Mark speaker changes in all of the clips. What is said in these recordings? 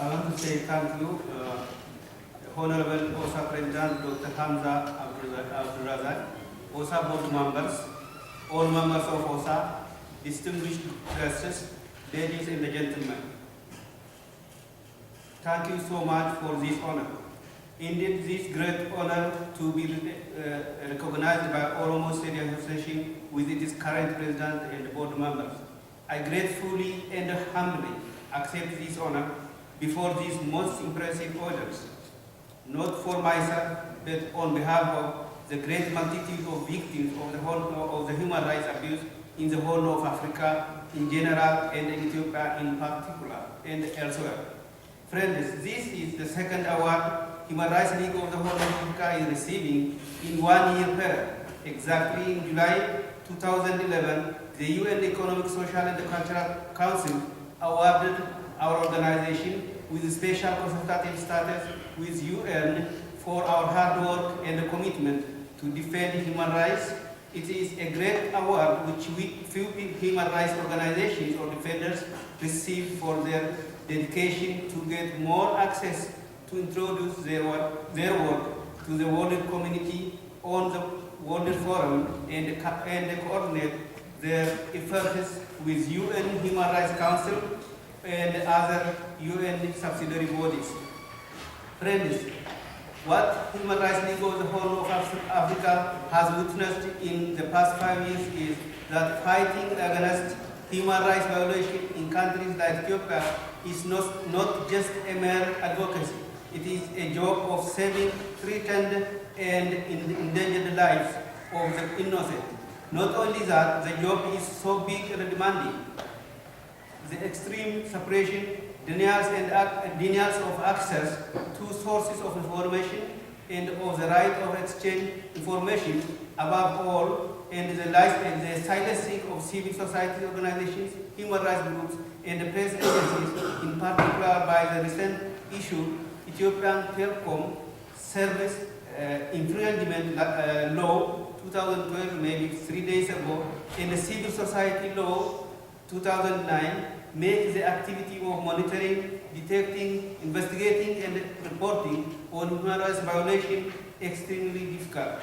Speaker 1: I want to say thank you, Honorable OSA President Dr. Hamza Abdulrazak, OSA board members, all members of OSA, distinguished guests, ladies and gentlemen. Thank you so much for this honor. Indeed, this great honor to be recognized by OROMO State Association with its current president and board members. I gratefully and humbly accept this honor before these most impressive audience, not for myself, but on behalf of the great multitude of victims of the human rights abuse in the whole of Africa in general and in Ethiopia in particular and elsewhere. Friends, this is the second award Human Rights League of the whole of Africa is receiving in 1 year period. Exactly in July 2011, the UN Economic, Social and Cultural Council awarded our organization with special consultative status with UN for our hard work and commitment to defend human rights. It is a great award which few human rights organizations or defenders receive for their dedication to get more access to introduce their work to the world community on the World Forum and coordinate their efforts with UN Human Rights Council and other UN subsidiary bodies. Friends, what Human Rights League of the whole of Africa has witnessed in the past 5 years is that fighting against human rights violations in countries like Ethiopia is not just a mere advocacy. It is a job of saving threatened and endangered lives of the innocent. Not only that, the job is so big and demanding. The extreme suppression, denials of access to sources of information and of the right of exchange information above all, and the silencing of civil society organizations, human rights groups, and the press agencies, in particular by the recent issue Ethiopian Telecom Service Infringement Law 2012, maybe 3 days ago, and the Civil Society Law 2009 make the activity of monitoring, detecting, investigating, and reporting on human rights violations extremely difficult.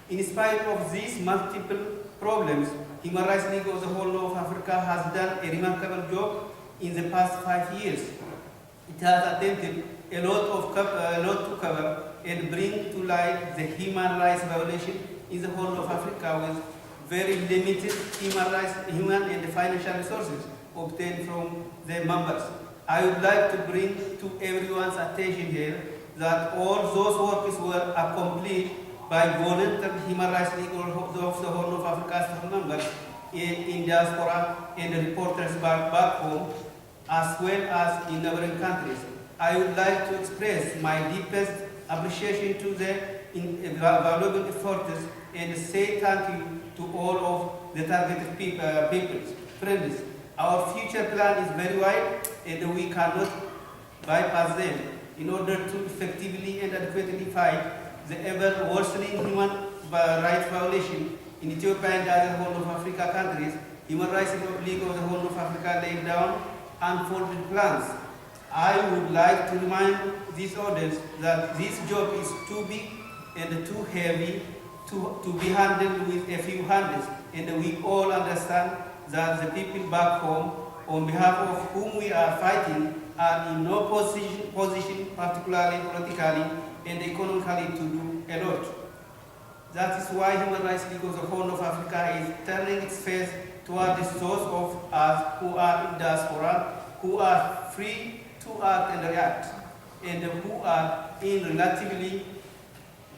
Speaker 1: In spite of these multiple problems, Human Rights League of the whole of Africa has done a remarkable job in the past 5 years. It has attempted a lot to cover and bring to light the human rights violation in the whole of Africa with very limited human and financial resources obtained from the members. I would like to bring to everyone's attention here that all those works were accomplished by voluntary Human Rights League of the whole of Africa's members in diaspora and reporters back home, as well as in neighboring countries. I would like to express my deepest appreciation to the valuable efforts and say thank you to all of the targeted peoples. Friends, our future plan is very wide and we cannot bypass them in order to effectively and adequately fight the ever-worsening human rights violation in Ethiopia and other whole of Africa countries. Human Rights League of the whole of Africa laid down unfolded plans. I would like to remind this audience that this job is too big and too heavy to be handled with a few hands, and we all understand that the people back home, on behalf of whom we are fighting, are in no position, particularly politically and economically, to do a lot. That is why Human Rights League of the whole of Africa is turning its face toward those of us who are in diaspora, who are free to act and react, and who are in relatively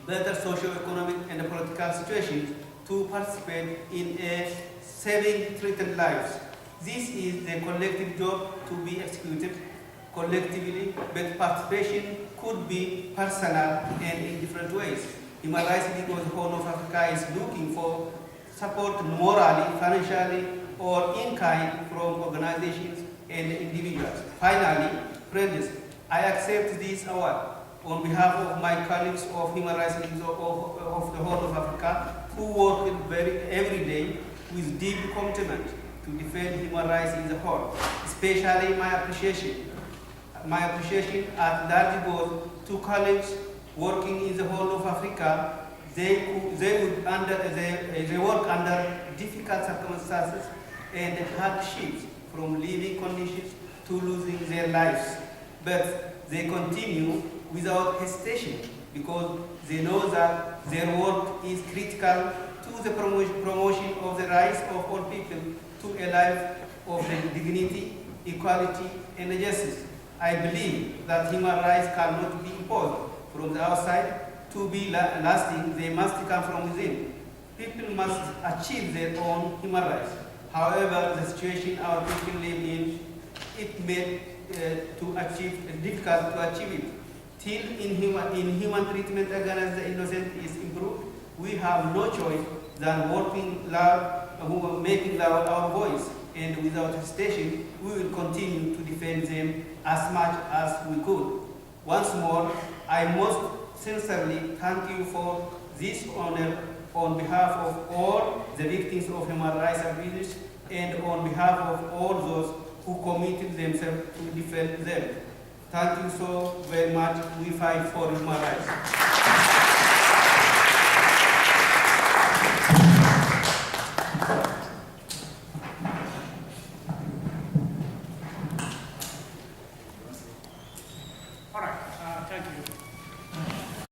Speaker 1: better socio-economic and political situations to participate in saving threatened lives. This is the collective job to be executed collectively, but participation could be personal and in different ways. Human Rights League of the whole of Africa is looking for support morally, financially, or in kind from organizations and individuals. Finally, friends, I accept this award on behalf of my colleagues of Human Rights League of the whole of Africa, who work every day with deep commitment to defend human rights in the whole. Especially my appreciation my appreciation at large goes to colleagues working in the whole of Africa. They work under difficult circumstances and hardships, from living conditions to losing their lives. But they continue without hesitation because they know that their work is critical to the promotion of the rights of all people to a life of dignity, equality, and justice. I believe that human rights cannot be imposed from the outside. To be lasting, they must come from within. People must achieve their own human rights. However, the situation our people live in, it made difficult to achieve it. Till inhuman treatment against the innocent is improved, we have no choice than working loud, making loud our voice, and without hesitation, we will continue to defend them as much as we could. Once more, I most sincerely thank you for this honor on behalf of all the victims of human rights abuses and on behalf of all those who committed themselves to defend them. Thank you so very much. We fight for human rights.